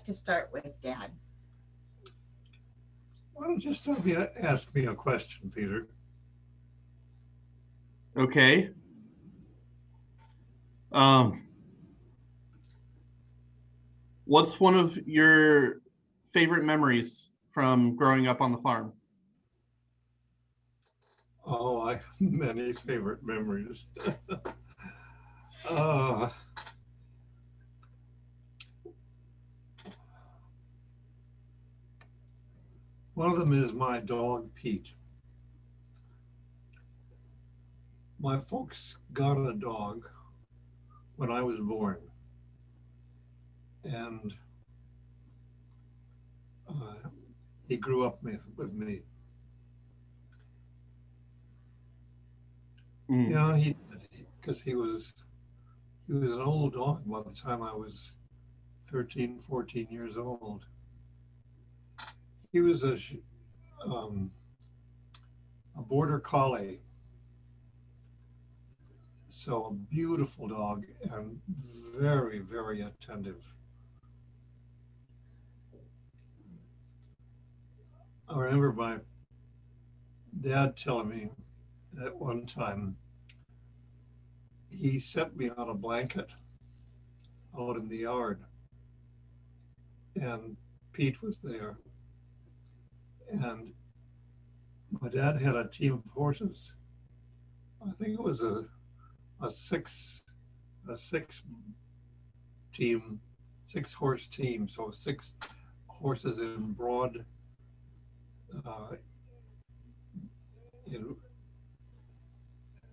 like to start with, Dad? Why don't you start me ask me a question, Peter? Okay. Um, what's one of your favorite memories from growing up on the farm? Oh, I have many favorite memories. uh, One of them is my dog, Pete. My folks got a dog when I was born, and he grew up with me. Mm. You know, because he was an old dog by the time I was 13, 14 years old. He was a border collie, so a beautiful dog and very, very attentive. I remember my dad telling me that one time he set me on a blanket out in the yard, and Pete was there. And my dad had a team of horses. I think it was a six team, 6-horse team. So 6 horses in broad, uh, you know,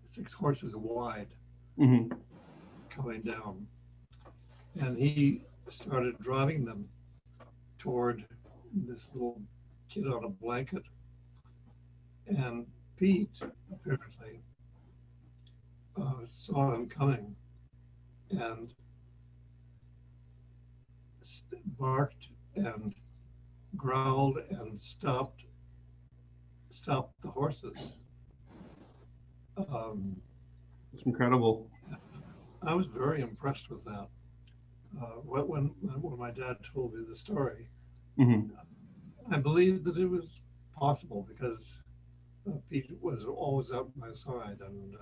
6 horses wide, Mm-hmm. coming down. And he started driving them toward this little kid on a blanket. And Pete apparently saw them coming and barked and growled and stopped the horses. It's incredible. I was very impressed with that. When my dad told me the story, Mm-hmm. I believed that it was possible because Pete was always at my side. And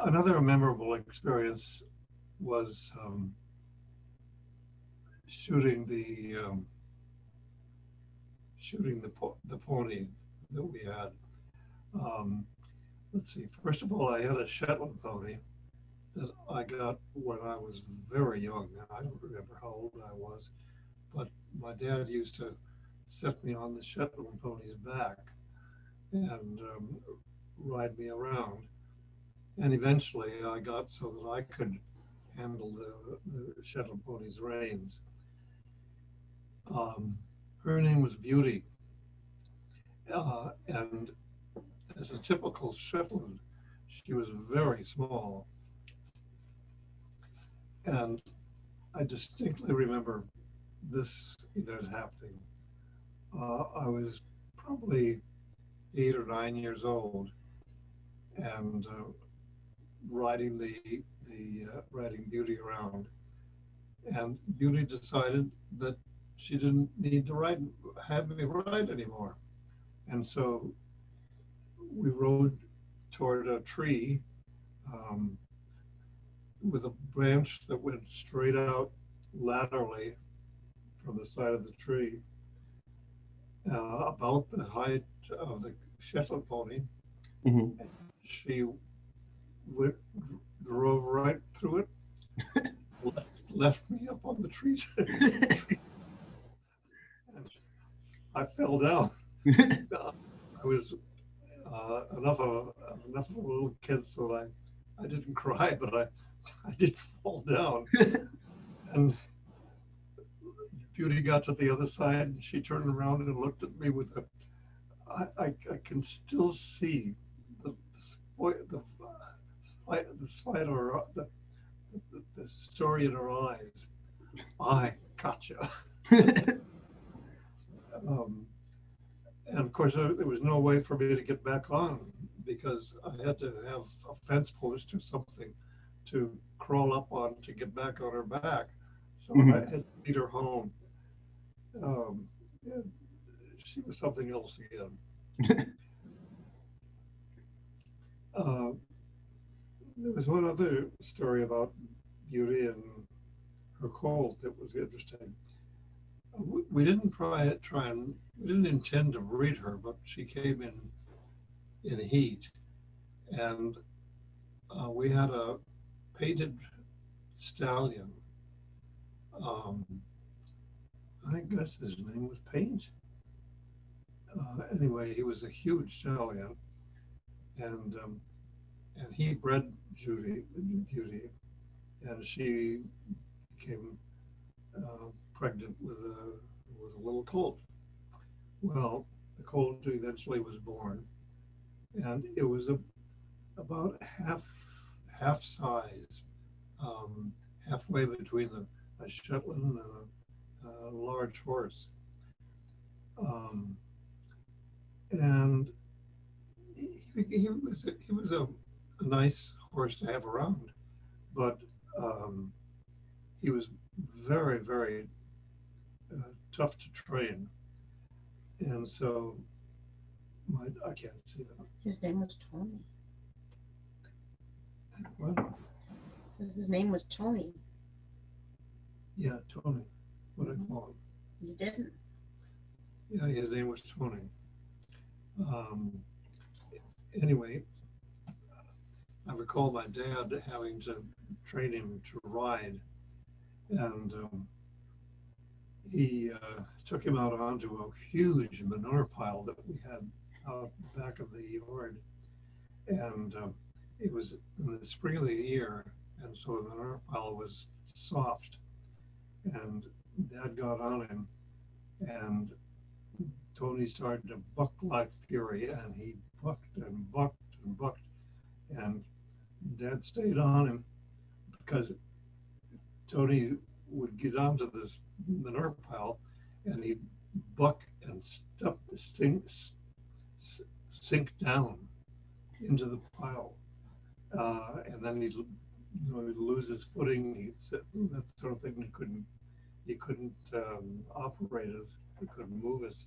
another memorable experience was shooting the pony that we had. Let's see. First of all, I had a Shetland pony that I got when I was very young. I don't remember how old I was, but my dad used to set me on the Shetland pony's back and ride me around. And eventually I got so that I could handle the Shetland pony's reins. Her name was Beauty. And as a typical Shetland, she was very small. And I distinctly remember this event happening. I was probably 8 or 9 years old, and riding riding Beauty around. And Beauty decided that she didn't need to have me ride anymore. And so we rode toward a tree with a branch that went straight out laterally from the side of the tree, about the height of the Shetland pony. Mm-hmm. She drove right through it, left me up on the tree. And I fell down. I was enough of a little kid so that I didn't cry, but I did fall down. And Beauty got to the other side, and she turned around and looked at me with I can still see the story in her eyes. I gotcha. And of course, there was no way for me to get back on because I had to have a fence post or something to crawl up on to get back on her back. So I Mhm. had to lead her home. Um, yeah, she was something else again. Uh, there was one other story about Beauty and her colt that was interesting. We didn't we didn't intend to breed her, but she came in heat, and we had a painted stallion. Um, I guess his name was Paint. Anyway, he was a huge stallion, and he bred Beauty, and she became pregnant with a little colt. Well, the colt eventually was born, and it was about half size, um, halfway between a Shetland and a large horse. Um, and he was a nice horse to have around, but um, he was very tough to train, and so I can't see that. His name was Tony. What? It says his name was Tony. Yeah, Tony. What I call him? You didn't. Yeah, his name was Tony. Um, anyway, I recall my dad having to train him to ride, and he took him out onto a huge manure pile that we had out back of the yard, and it was in the spring of the year, and so the manure pile was soft, and Dad got on him, and Tony started to buck like fury, and he bucked and bucked and bucked, and Dad stayed on him because Tony would get onto this manure pile, and he'd buck and sink down into the pile, and then he'd lose his footing. That sort of thing. He couldn't operate as he couldn't move as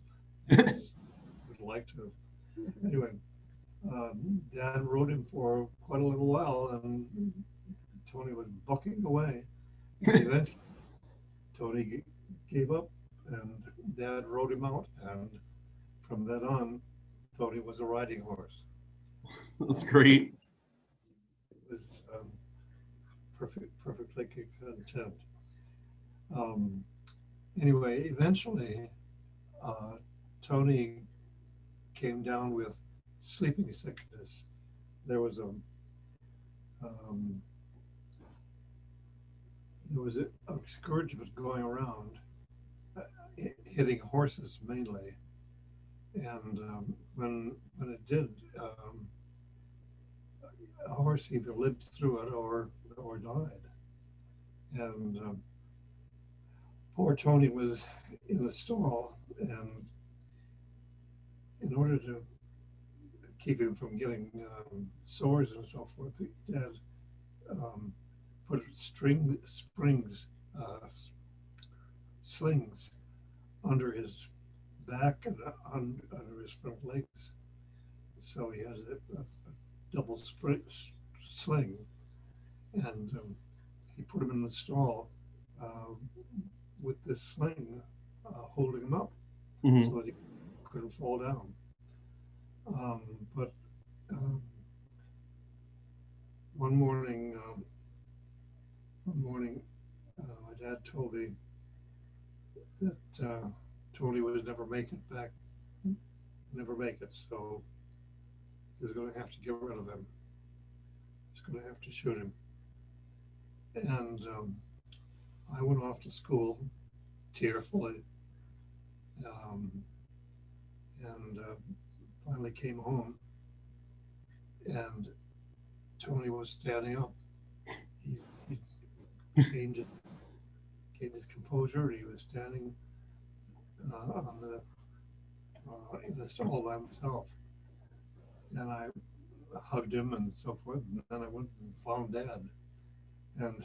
he would like to. Anyway, Dad rode him for quite a little while, and Tony was bucking away. And eventually, Tony gave up, and Dad rode him out. And from then on, Tony was a riding horse. That's great. It was perfectly content. Um, anyway, eventually, uh, Tony came down with sleeping sickness. There was um, a scourge of it going around, uh, hitting horses mainly. And when it did, a horse either lived through it or died. And poor Tony was in the stall, and in order to keep him from getting sores and so forth, Dad um, put slings under his back and under his front legs. So he has a double sling, and he put him in the stall with this sling holding him up, Mhm. so that he couldn't fall down. But one morning, my dad told me that Tony would never make it. So he was going to have to get rid of him. He was going to have to shoot him. And I went off to school tearfully, and finally came home, and Tony was standing up. He gained his composure. He was standing in the stall by himself, and I hugged him and so forth. And then I went and found Dad, And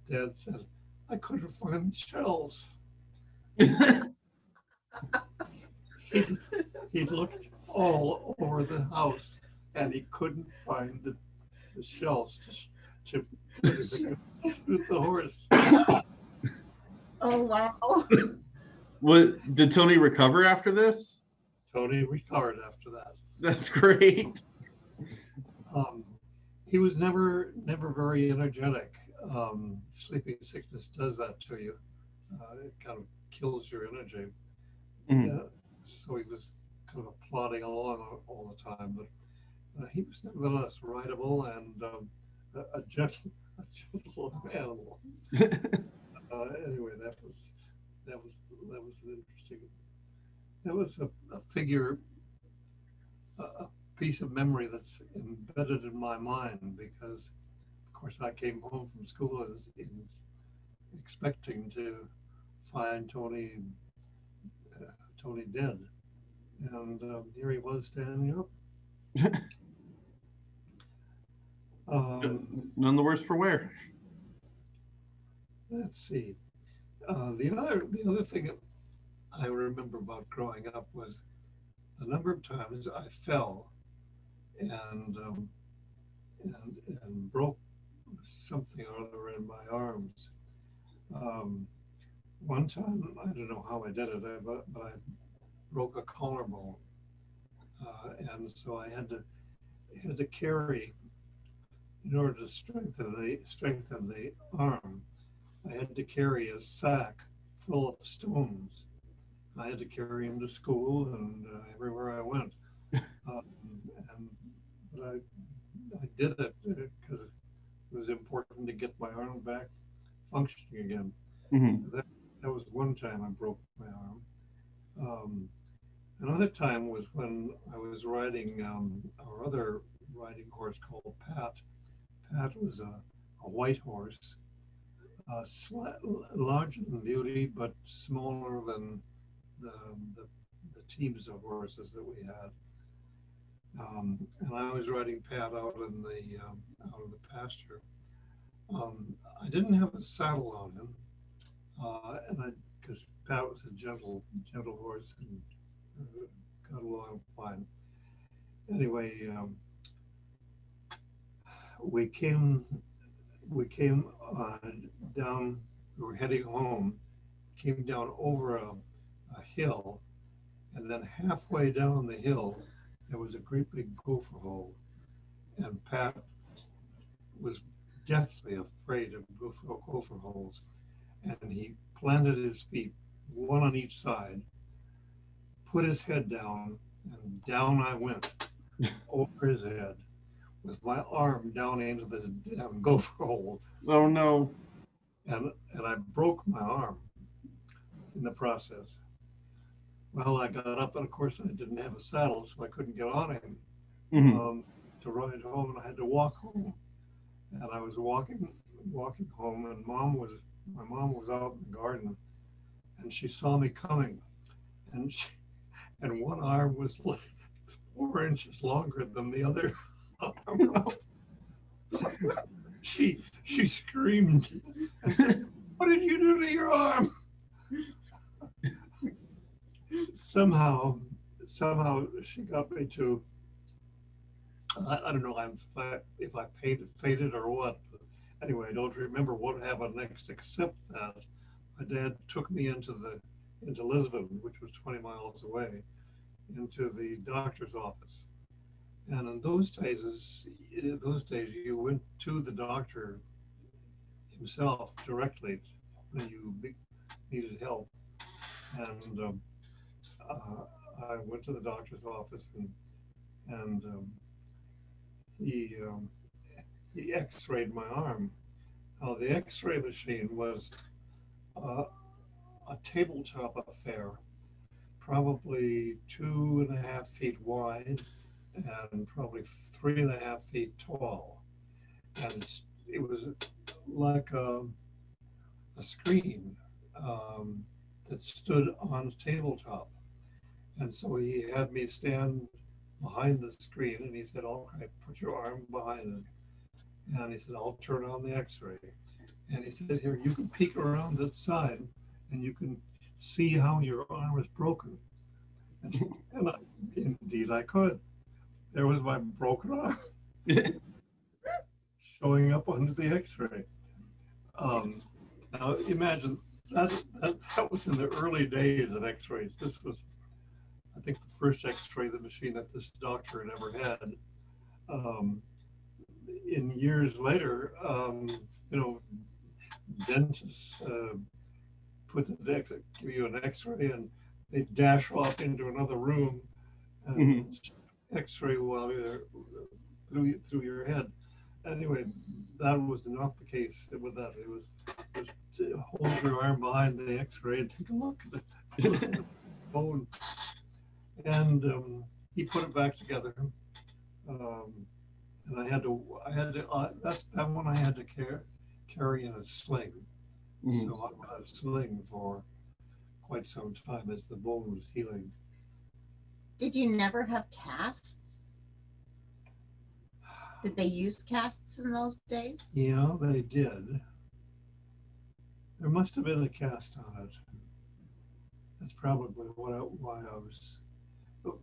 Dad said, I couldn't find the shells. He'd, he'd looked all over the house and he couldn't find the shells to shoot the horse. Oh, wow. Did Tony recover after this? Tony recovered after that. That's great. He was never very energetic. Sleeping sickness does that to you. It kind of kills your energy. Mhm. So he was kind of plodding along all the time, but he was nevertheless rideable and a gentle animal. Anyway, that was an interesting. That was a figure, a piece of memory that's embedded in my mind because, of course, I came home from school expecting to find Tony dead, and here he was standing up. None the worse for wear. Let's see. The other thing I remember about growing up was a number of times I fell and broke something or other in my arms. One time, I don't know how I did it, but I broke a collarbone, and so I had to carry, in order to strengthen the arm, I had to carry a sack full of stones. I had to carry him to school and everywhere I went. But I did it because it was important to get my arm back functioning again. Mm-hmm. That was one time I broke my arm. Another time was when I was riding our other riding horse called Pat. Pat was a white horse, larger than Beauty, but smaller than the teams of horses that we had. And I was riding Pat out in the pasture. I didn't have a saddle on him, because Pat was a gentle horse and got along fine. Anyway, we came down. We were heading home. Came down over a hill, and then halfway down the hill, there was a great big gopher hole, and Pat was deathly afraid of gopher holes, and he planted his feet, one on each side, put his head down, and down I went over his head with my arm down into the damn gopher hole. Oh no. And I broke my arm in the process. Well, I got up, and of course I didn't have a saddle, so I couldn't get on him to ride home, and I had to walk home. And I was walking home, and my mom was out in the garden, and she saw me coming, and one arm was like 4 inches longer than the other arm. She screamed and said, "What did you do to your arm?" Somehow she got me to, I don't know if I fainted or what. But anyway, I don't remember what happened next, except that my dad took me into Lisbon, which was 20 miles away, into the doctor's office. And in those days, you went to the doctor himself directly when you needed help. And I went to the doctor's office, and he X-rayed my arm. Now the X-ray machine was a tabletop affair, probably 2.5 feet wide and probably 3.5 feet tall, and it was like a screen that stood on a tabletop. And so he had me stand behind the screen, and he said, "All right, put your arm behind it." And he said, I'll turn on the x-ray. And he said, here, you can peek around this side and you can see how your arm is broken. And indeed I could. There was my broken arm showing up under the x-ray. Now imagine that was in the early days of x-rays. This was, I think, the first x-ray the machine that this doctor had ever had. In years later, you know, dentists put the give you an x-ray and they dash off into another room and x-ray while you're through your head. Anyway, that was not the case with that. It was just hold your arm behind the x-ray and take a look at the bone. And he put it back together. And I had to that one I had to carry in a sling. So I had a sling for quite some time as the bone was healing. Did you never have casts? Did they use casts in those days? Yeah, they did. There must have been a cast on it. That's probably why I was. But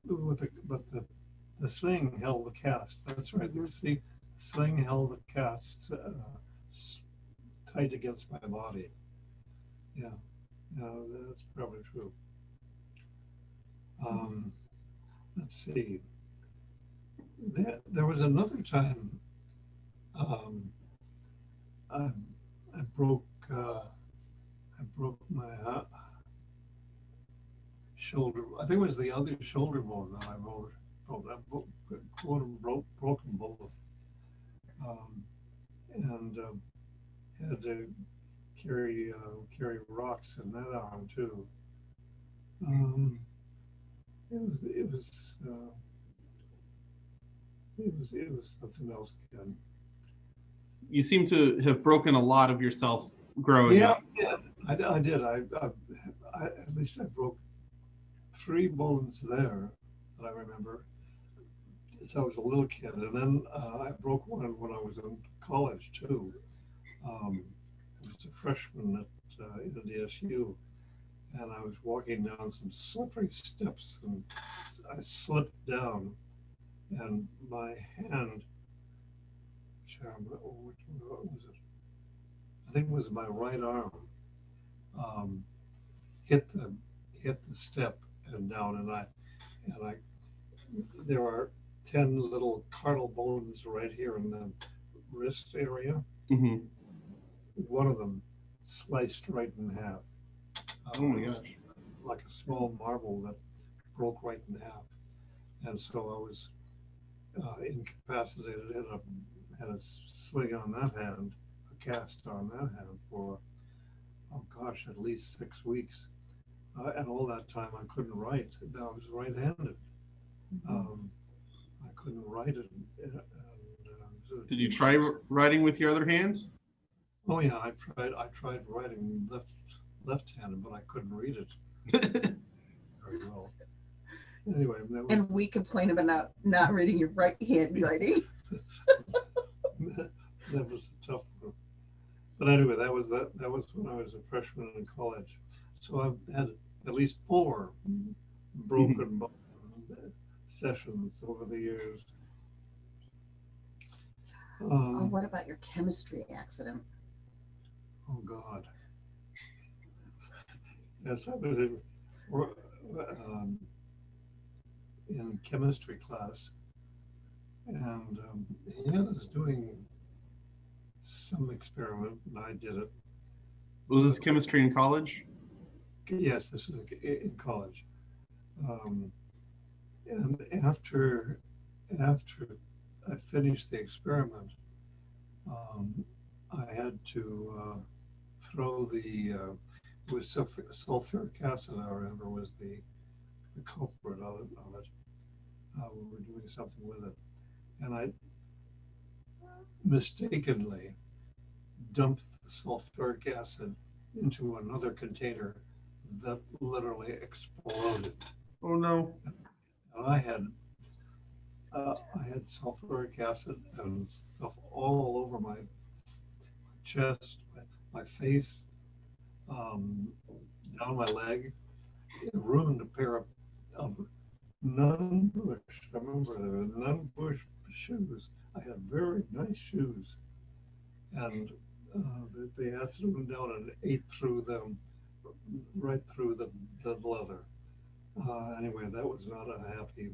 the sling held the cast. That's right. The sling held the cast tight against my body. Yeah, that's probably true. Let's see. There was another time I broke my shoulder. I think it was the other shoulder bone that I broke. Broken both, and had to carry rocks in that arm too. It was something else again. You seem to have broken a lot of yourself growing up. Yeah, I did. I at least I broke 3 bones there that I remember. So I was a little kid, and then I broke one when I was in college too. I was a freshman at NDSU, and I was walking down some slippery steps, and I slipped down, and my hand, what was it? I think it was my right arm, hit the step and down, and I there are 10 little carnal bones right here in the wrist area. One of them sliced right in half. Oh my gosh. Like a small marble that broke right in half. And so I was incapacitated, had a sling on that hand, a cast on that hand for, oh gosh, at least 6 weeks. And all that time I couldn't write. I was right-handed. I couldn't write it. Did you try writing with your other hand? Oh yeah, I tried writing left-handed, but I couldn't read it very well. Anyway, and we complain about not reading your right hand writing. That was a tough one. But anyway, that was when I was a freshman in college. So I've had at least 4 broken sessions over the years. What about your chemistry accident? Oh God. Yes, I was in chemistry class, and he had us doing some experiment, and I did it. Was this chemistry in college? Yes, this is in college. And after I finished the experiment, I had to throw the it was sulfuric acid, I remember, was the culprit of it. We were doing something with it, and I mistakenly dumped the sulfuric acid into another container that literally exploded. Oh no. And I had I had sulfuric acid and stuff all over my chest, my face, um, down my leg. It ruined a pair of nunbush. I remember there were nunbush shoes. I had very nice shoes, and the acid went down and ate through them, right through the leather. Anyway, that was not a happy.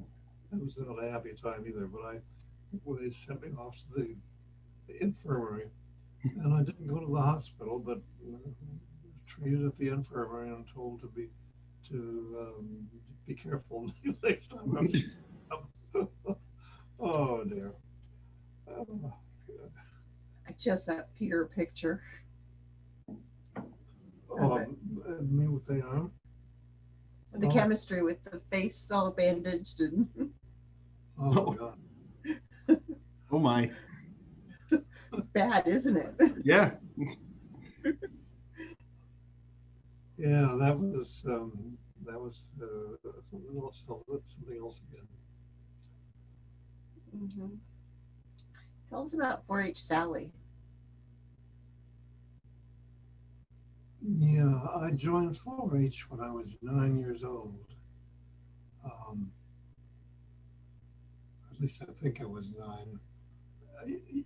That was not a happy time either. But well, they sent me off to the infirmary, and I didn't go to the hospital, but treated at the infirmary and told to be careful next time. Oh dear. Uh, I just sent Peter a picture. Me with the arm. The chemistry with the face all bandaged and Oh God. Oh my. it's bad, isn't it? Yeah. Yeah, that was something else. Something else again. Mm-hmm. Tell us about 4-H Sally. Yeah, I joined 4-H when I was 9 years old. At least I think I was 9.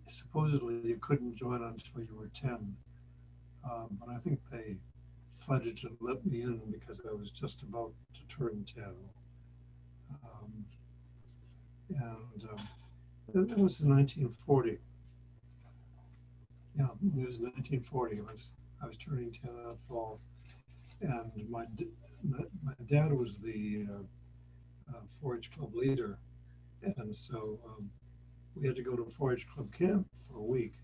Supposedly you couldn't join until you were 10, but I think they fudged and let me in because I was just about to turn 10. That was in 1940. Yeah, it was 1940. I was turning 10 that fall, and my dad was the 4-H club leader, and so we had to go to 4-H club camp for a week,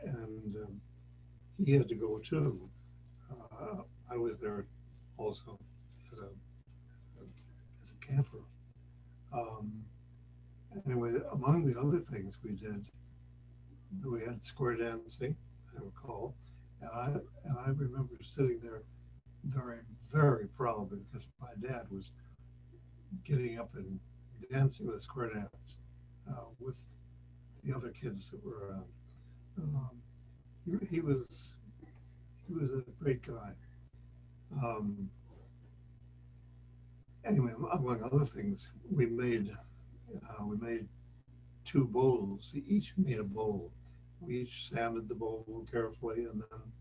and he had to go too. I was there also as a camper. Anyway, among the other things we did, we had square dancing, I recall, and I remember sitting there very, very proud because my dad was getting up and dancing with a square dance with the other kids that were around. He was a great guy. Anyway, among other things, we made 2 bowls. Each made a bowl. We each sanded the bowl carefully and then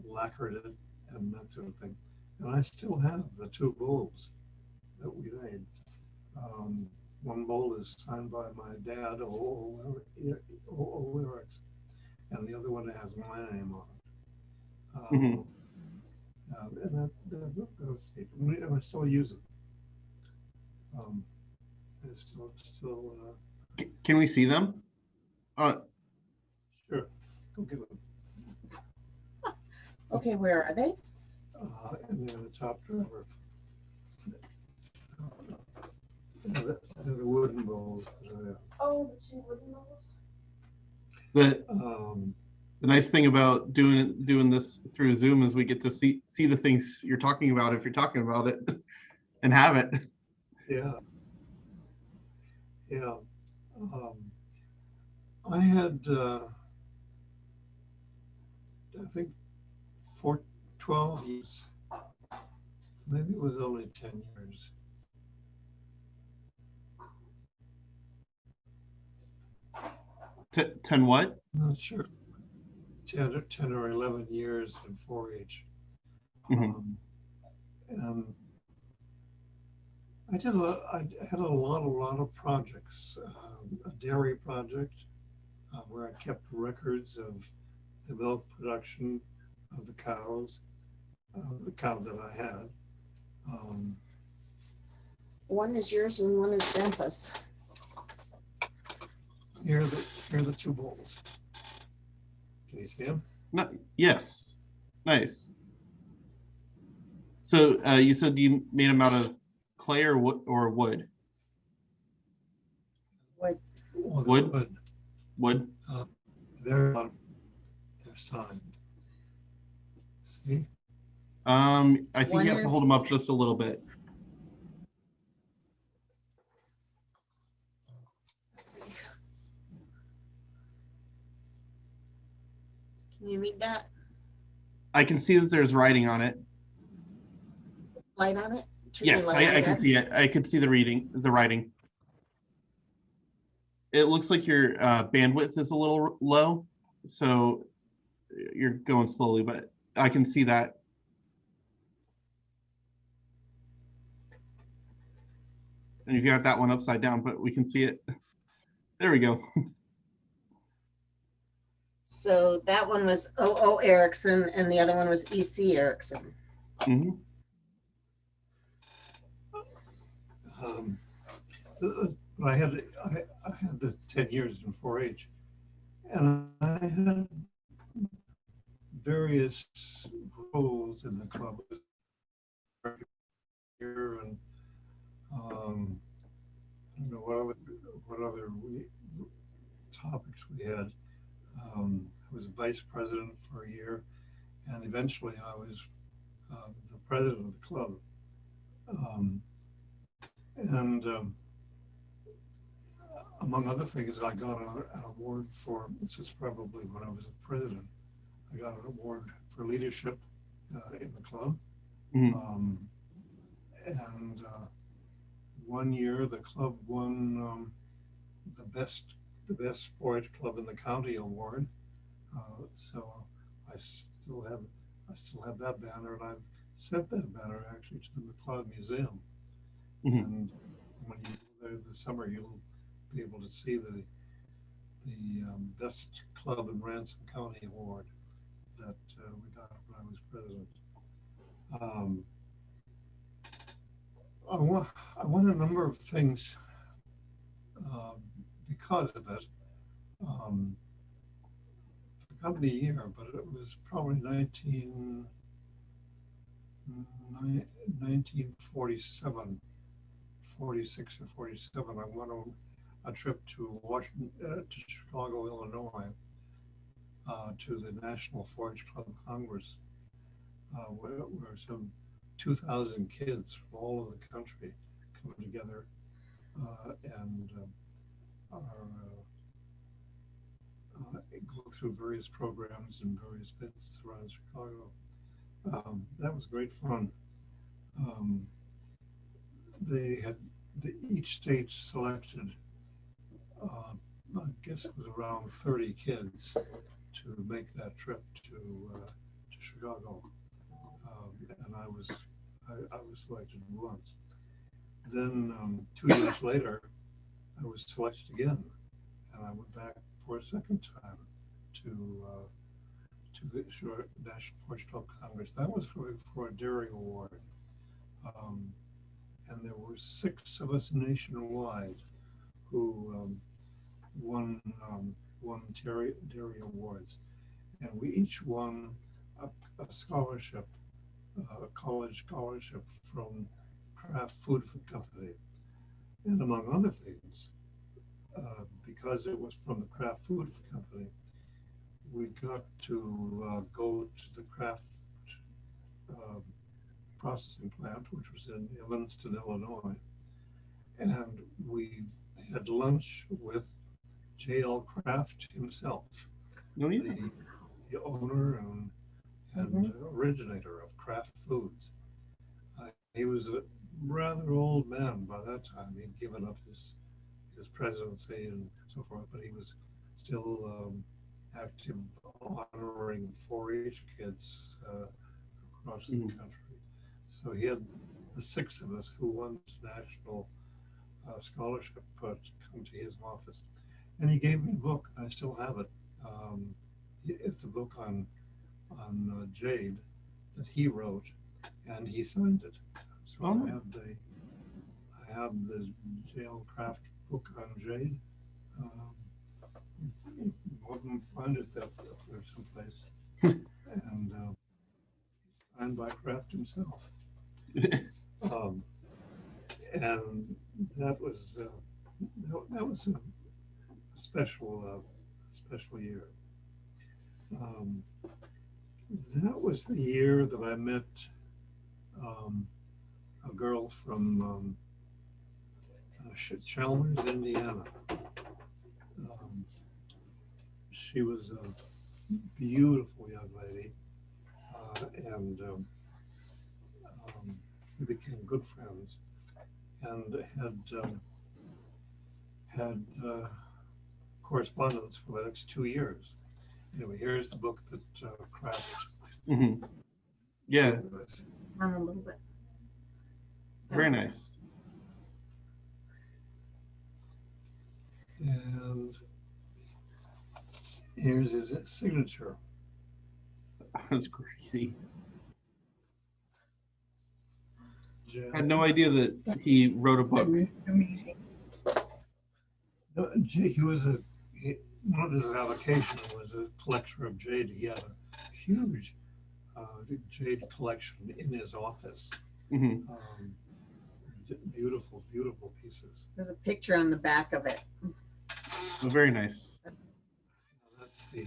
lacquered it and that sort of thing. And I still have the 2 bowls that we made. One bowl is signed by my dad, O. Erickson, and the other one has my name on it. Mm-hmm. And that was neat. And I still use it. Can we see them? Sure. Go get them. Okay, where are they? And they're the top drawer. They're the wooden bowls. Oh, the 2 wooden bowls. The nice thing about doing this through Zoom is we get to see the things you're talking about if you're talking about it and have it. Yeah. I had I think 12 years. Maybe it was only 10 years. Ten what? I'm not sure. 10 or 11 years in 4-H. Mm-hmm. And I had a lot of projects. A dairy project where I kept records of the milk production of the cows, the cow that I had. One is yours and one is Grandpa's. Here are the 2 bowls. Can you see them? Yes. Nice. So you said you made them out of clay or wood? Wood. Wood. Wood. They're signed. See? I think you have to hold them up just a little bit. read that? I can see that there's writing on it. Light on it? Turn your Yes, light on, I can Dad. see it. I could see the writing. It looks like your bandwidth is a little low, so you're going slowly, but I can see that. And you've got that one upside down, but we can see it. There we go. So that one was O.O. Erickson and the other one was E.C. Erickson. Mm-hmm. I had the 10 years in 4-H, and I had various roles in the club here, and I don't know what other topics we had. I was vice president for a year, and eventually I was the president of the club. Among other things, I got an award for, this is probably when I was a president, I got an award for leadership in the club. Mm-hmm. And 1 year the club won the best 4-H club in the county award. So I still have that banner, and I've sent that banner actually to the McLeod Museum. Mm-hmm. And when you go there this summer, you'll be able to see the best club in Ransom County award that we got when I was president. I won a number of things because of it. I forgot the year, but it was probably 1947, 46 or 47. I went on a trip to to Chicago, Illinois, to the National 4-H Club Congress, where some 2,000 kids from all over the country come together and go through various programs and various events around Chicago. That was great fun. Each state selected, I guess it was around 30 kids to make that trip to Chicago, and I was selected once. Then 2 years later, I was selected again, and I went back for a second time to the National 4-H Club Congress. That was for a daring award, and there were 6 of us nationwide who won daring awards, and we each won a scholarship, a college scholarship from Kraft Food Company. And among other things, because it was from the Kraft Food Company, we got to go to the Kraft processing plant, which was in Evanston, Illinois, and we had lunch with J.L. Kraft himself, No, yeah. the owner and originator of Kraft Foods. He was a rather old man by that time. He'd given up his presidency and so forth, but he was still active, honoring 4-H kids across the country. So he had the 6 of us who won this national scholarship to come to his office, and he gave me a book. I still have it. It's a book on jade that he wrote, and he signed it. So I have the J.L. Kraft book on jade. You can find it up there someplace, and signed by Kraft himself. And that was a special year. That was the year that I met a girl from Chalmers, Indiana. She was beautiful young lady, and we became good friends, and had correspondence for the next 2 years. Anyway, here's the book that Kraft Hmm. Yeah, gave us. On a little bit. very nice. And here's his signature. That's crazy. Jan- I had no idea that he wrote a book. Amazing. No, he was one of his avocations was a collector of jade. He had a huge jade collection in his office. Hmm. Beautiful, beautiful pieces. There's a picture on the back of it. Oh, very nice. That's the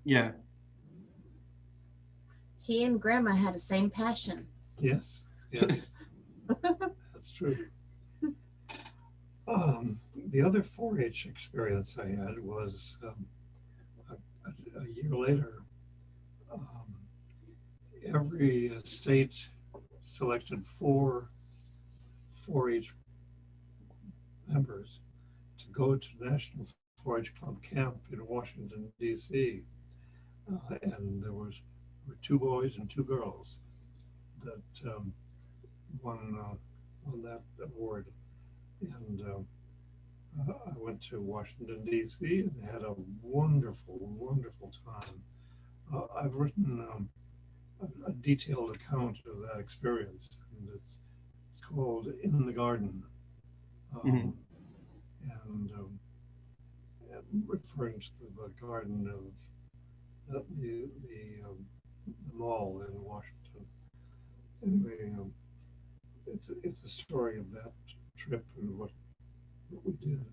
Yeah. He and Grandma had the same passion. yes, that's true. The other 4-H experience I had was a year later. Every state selected 4 4-H members to go to National 4-H Club Camp in Washington, D.C. And there were 2 boys and 2 girls that won that award. And I went to Washington, D.C. and had a wonderful, wonderful time. I've written a detailed account of that experience, and it's called In the Garden. Mhm. And referring to the garden of the mall in Washington. Anyway, it's a story of that trip and what we did,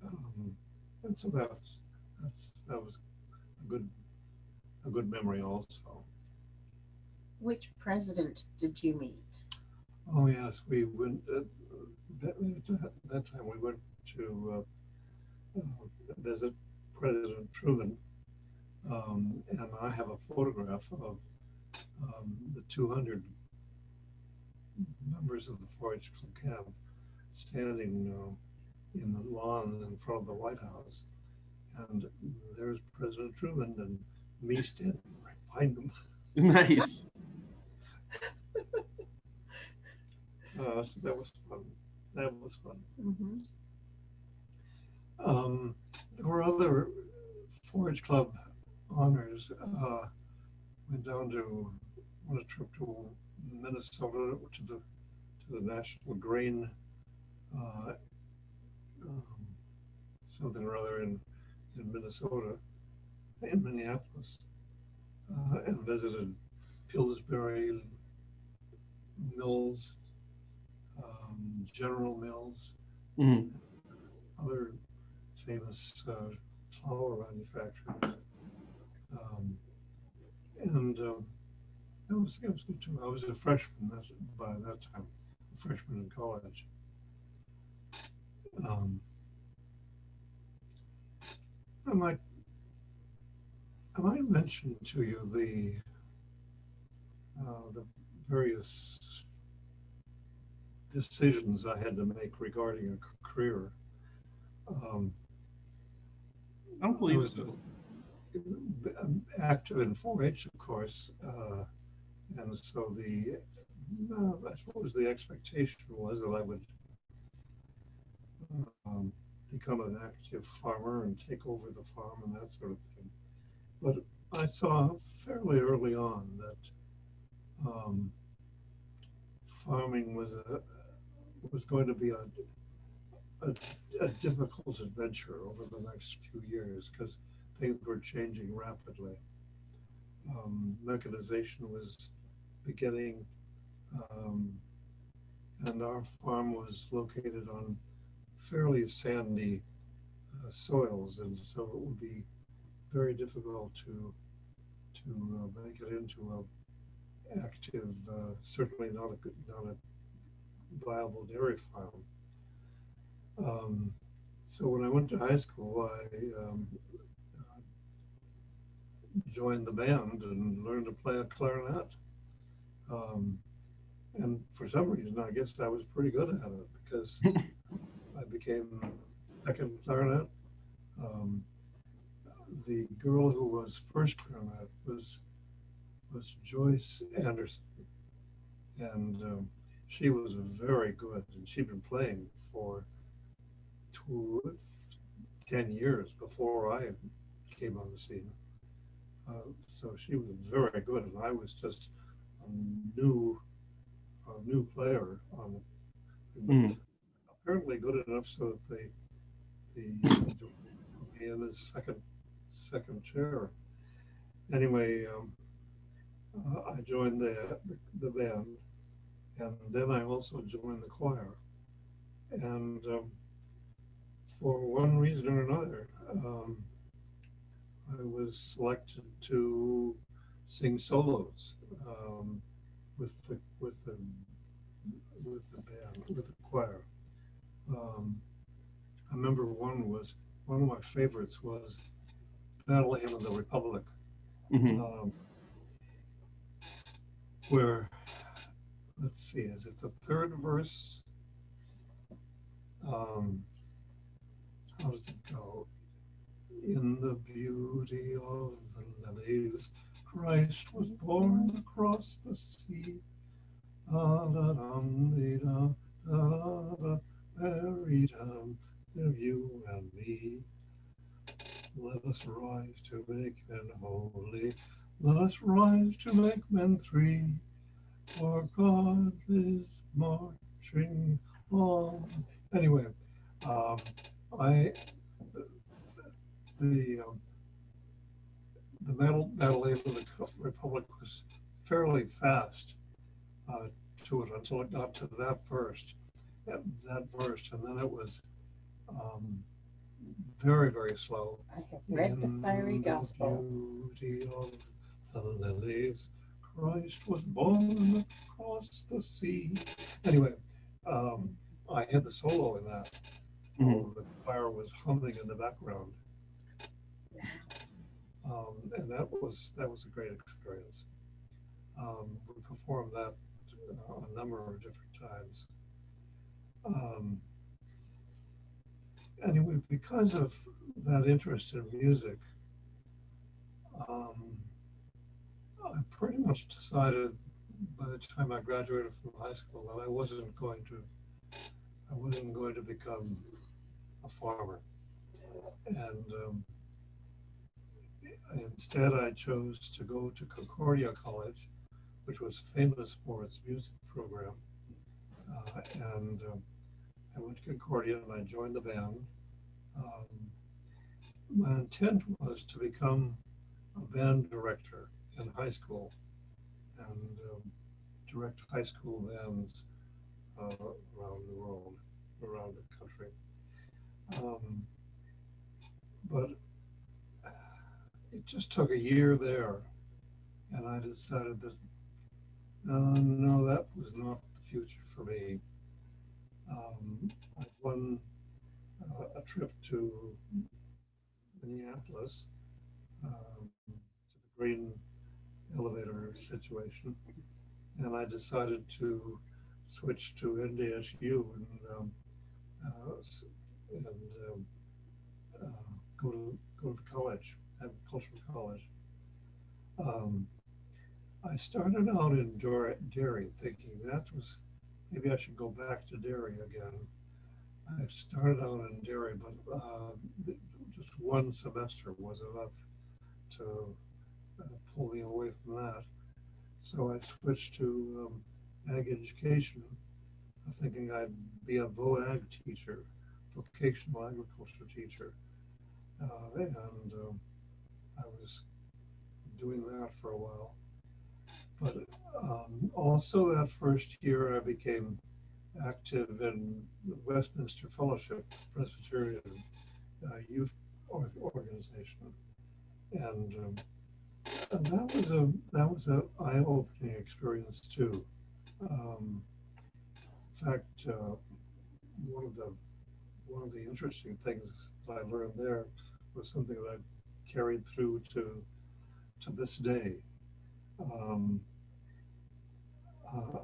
and so that was a good memory also. Which president did you meet? Oh yes, we went that time. We went to visit President Truman, and I have a photograph of the 200 members of the 4-H Club Camp standing in the lawn in front of the White House, and there's President Truman and me standing right behind him. Nice. So that was fun. That was fun. Mm-hmm. There were other 4-H Club honors. Went down to on a trip to Minnesota to the National Grain something or other in Minnesota, in Minneapolis, and visited Pillsbury Mills, General Mills, Mhm. other famous flour manufacturers, and it was good too. I was a freshman by that time, a freshman in college. I might mention to you the various decisions I had to make regarding a career. I don't I believe was so. active in 4-H, of course, and so I suppose the expectation was that I would become an active farmer and take over the farm and that sort of thing. But I saw fairly early on that farming was going to be a difficult adventure over the next few years because things were changing rapidly. Mechanization was beginning, and our farm was located on fairly sandy soils, and so it would be very difficult to make it into a active, certainly not a viable dairy farm. So when I went to high school, joined the band and learned to play a clarinet. Um, and for some reason, I guess I was pretty good at it because I became second clarinet. Um, the girl who was first clarinet was Joyce Anderson, and she was very good, and she'd been playing for 10 years before I came on the scene. So she was very good, and I was just a new player on the, apparently good enough so that the put me in his second chair. Anyway, I joined the band, and then I also joined the choir. And for one reason or another, I was selected to sing solos with the band, with the choir. I remember one of my favorites was Battle Hymn of the Republic, where, let's see, is it the third verse? How does it go? In the beauty of the lilies, Christ was born across the sea. Da-da-dum-dee-da, da-da-da, buried of you and me. Let us rise to make men holy. Let us rise to make men free. For God is marching on. Anyway, I the Battle of the Republic was fairly fast to it until it got to that verse, and then it was very, very slow. I have read the fiery gospel. Beauty of the lilies, Christ was born across the sea. Anyway, I had the solo in that. The choir was humming in the background. And that was a great experience. We performed that a number of different times. Anyway, because of that interest in music, I pretty much decided by the time I graduated from high school that I wasn't going to become a farmer, and instead I chose to go to Concordia College, which was famous for its music program, and I went to Concordia and I joined the band. My intent was to become a band director in high school and direct high school bands around the world, around the country. But it just took a year there, and I decided that no, that was not the future for me. I won a trip to Minneapolis to the grain elevator situation, and I decided to switch to NDSU and go to the college, agricultural college. I started out in dairy, thinking maybe I should go back to dairy again. I started out in dairy, but just one semester was enough to pull me away from that. So I switched to ag education, thinking I'd be a VOAG teacher, vocational agriculture teacher. And I was doing that for a while. But also that first year I became active in the Westminster Fellowship Presbyterian Youth Organization, and that was an eye-opening experience too. In fact, one of the interesting things that I learned there was something that I carried through to to this day. Um, uh,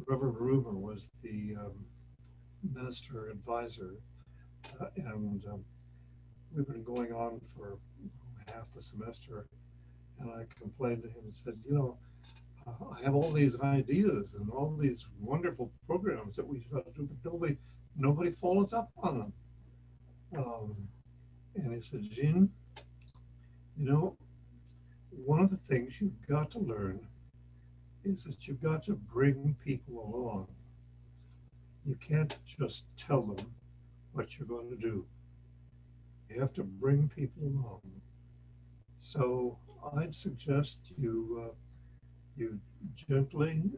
Reverend Ruber was the minister advisor, and we've been going on for half the semester. And I complained to him and said, you know, I have all these ideas and all these wonderful programs that we should do, but nobody follows up on them. And he said, Gene, you know, one of the things you've got to learn is that you've got to bring people along. You can't just tell them what you're going to do. You have to bring people along. So I'd suggest you gently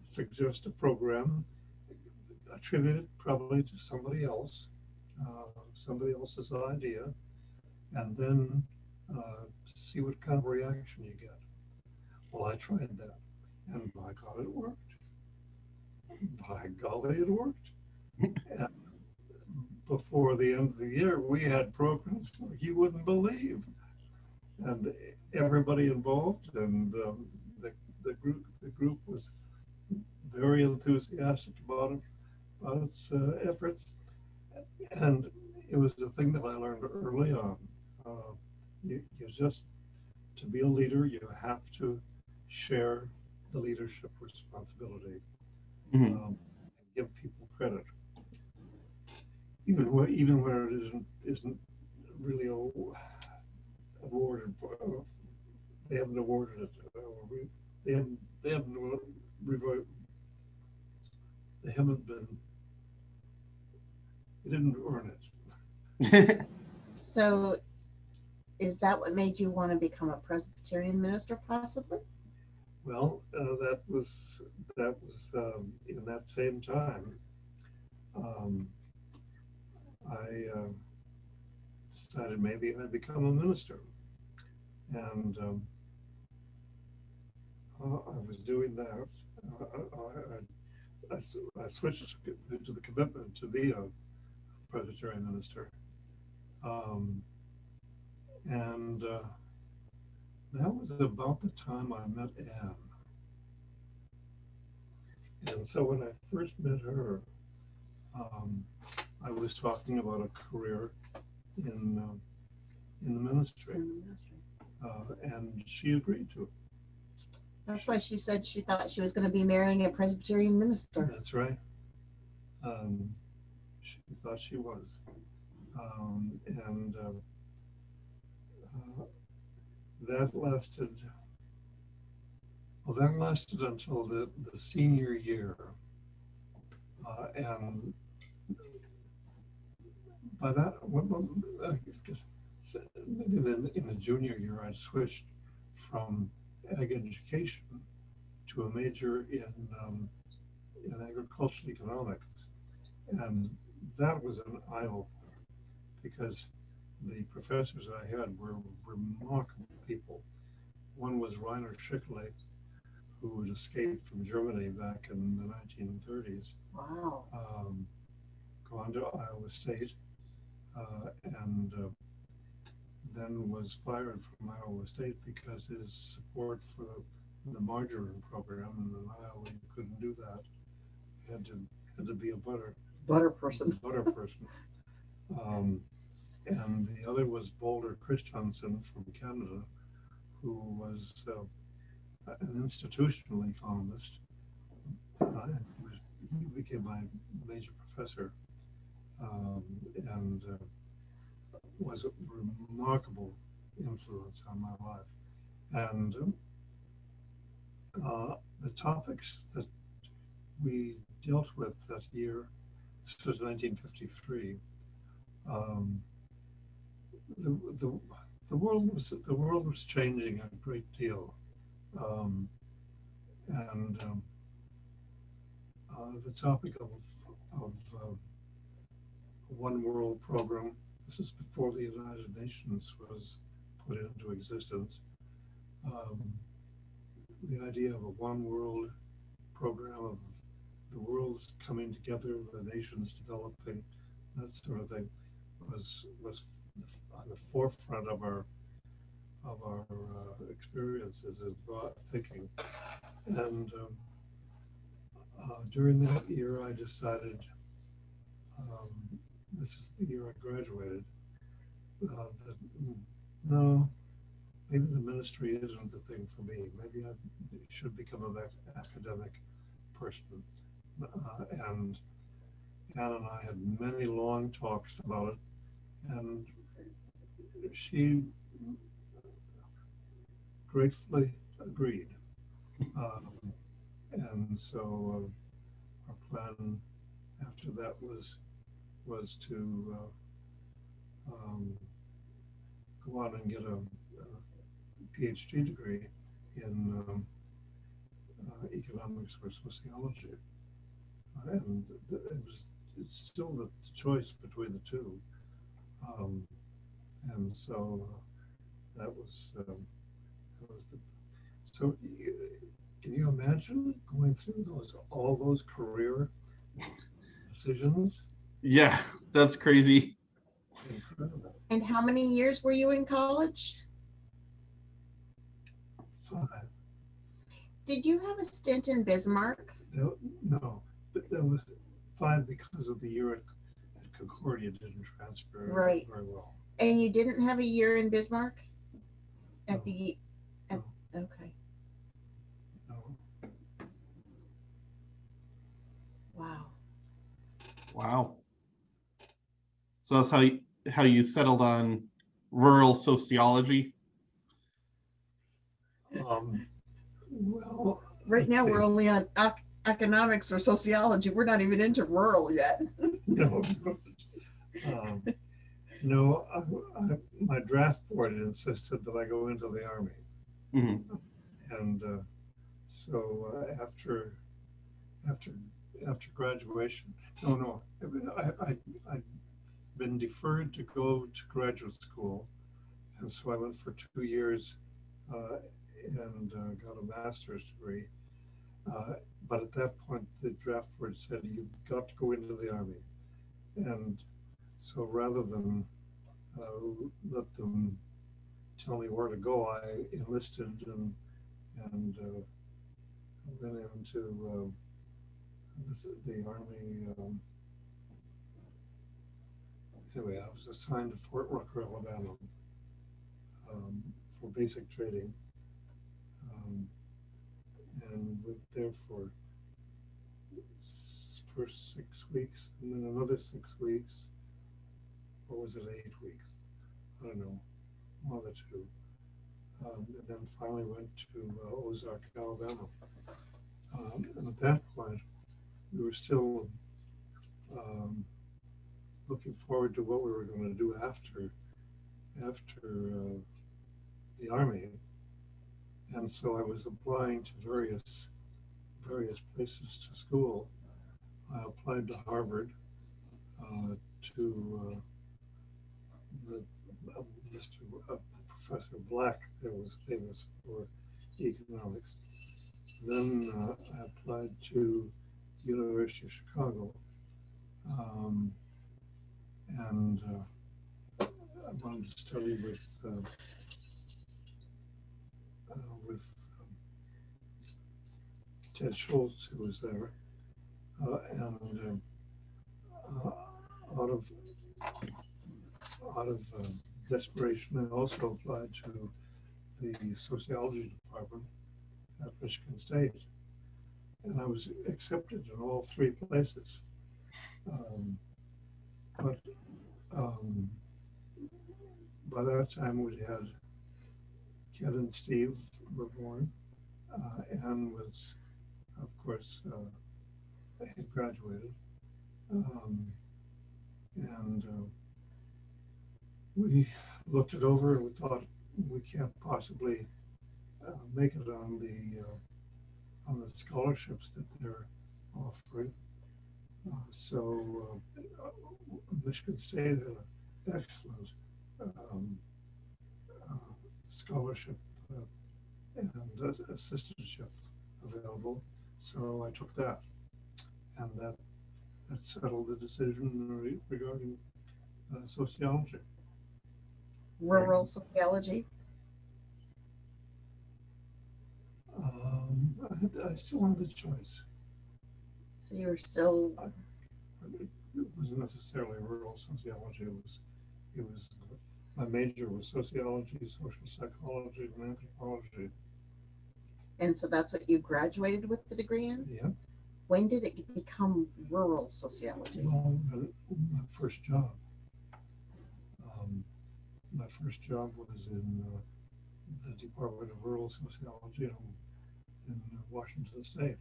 suggest a program, attribute it probably to somebody else, somebody else's idea, and then see what kind of reaction you get. Well, I tried that, and by God, it worked. By golly, it worked. And before the end of the year, we had programs like you wouldn't believe, and everybody involved, and the group was very enthusiastic about its efforts, and it was the thing that I learned early on. You just, to be a leader, you have to share the leadership responsibility. And give people credit, even where it isn't really awarded. They haven't awarded it. They haven't been. They didn't earn it. So is that what made you want to become a Presbyterian minister, possibly? Well, that was in that same time. I decided maybe I'd become a minister, and I was doing that. I switched to the commitment to be a Presbyterian minister, and that was about the time I met Anne. And so when I first met her, I was talking about a career in the ministry, and she agreed to it. That's why she said she thought she was going to be marrying a Presbyterian minister. That's right. She thought she was, and that lasted. Well, that lasted until the senior year, and by that, maybe then in the junior year, I switched from ag education to a major in agricultural economics, and that was an eye opener because the professors I had were remarkable people. One was Rainer Schickele, who had escaped from Germany back in the 1930s. Wow. Gone to Iowa State, and then was fired from Iowa State because his support for the margarine program, and in Iowa you couldn't do that. You had to be a butter person. And the other was Boulder Christensen from Canada, who was an institutional economist. And he became my major professor, and was a remarkable influence on my life. And the topics that we dealt with that year, this was 1953. The world was changing a great deal, and the topic of a one world program. This is before the United Nations was put into existence. The idea of a one world program, of the world's coming together, the nations developing, that sort of thing, was on the forefront of our experiences and thought thinking. And during that year, I decided, this is the year I graduated, that no, maybe the ministry isn't the thing for me. Maybe I should become an academic person. And Ann and I had many long talks about it, and she gratefully agreed. And so our plan after that was to go on and get a PhD degree in economics or sociology, and it's still the choice between the two, and so that was the. So can you imagine going through all those career decisions? Yeah, that's crazy. Incredible. And how many years were you in college? 5. Did you have a stint in Bismarck? No, but that was 5 because of the year at Concordia didn't transfer Right. very well. And you didn't have a year in Bismarck? No. Okay. No. Wow. Wow. So that's how you settled on rural sociology. Well, Right now we're only on economics or sociology. We're not even into rural yet. No. No, my draft board insisted that I go into the Army. Mm-hmm. And so after graduation, I'd been deferred to go to graduate school, and so I went for 2 years and got a master's degree. But at that point, the draft board said, "You've got to go into the Army," and so rather than let them tell me where to go, I enlisted and went into the Army. Anyway, I was assigned to Fort Rucker, Alabama, for basic training, and went there for first 6 weeks, and then another 6 weeks, or was it 8 weeks? I don't know, one of the two. And then finally went to Ozark, Alabama. And at that point, we were still looking forward to what we were going to do after the Army. And so I was applying to various places to school. I applied to Harvard, to Professor Black, that was famous for economics. Then I applied to University of Chicago, and I wanted to study with Ted Schultz, who was there, and out of desperation, I also applied to the sociology department at Michigan State, and I was accepted in all 3 places. But by that time, we had Ken and Steve were born. Anne was, of course, had graduated, and we looked it over and we thought we can't possibly make it on the scholarships that they're offering. So Michigan State had an excellent scholarship and assistantship available. So I took that, and that settled the decision regarding sociology. Rural sociology? I still have the choice. So you're still, It wasn't necessarily rural sociology. It was my major was sociology, social psychology, and anthropology. and so that's what you graduated with the degree in? Yeah. When did it become rural sociology? Well, my first job. My first job was in the Department of Rural Sociology in Washington State.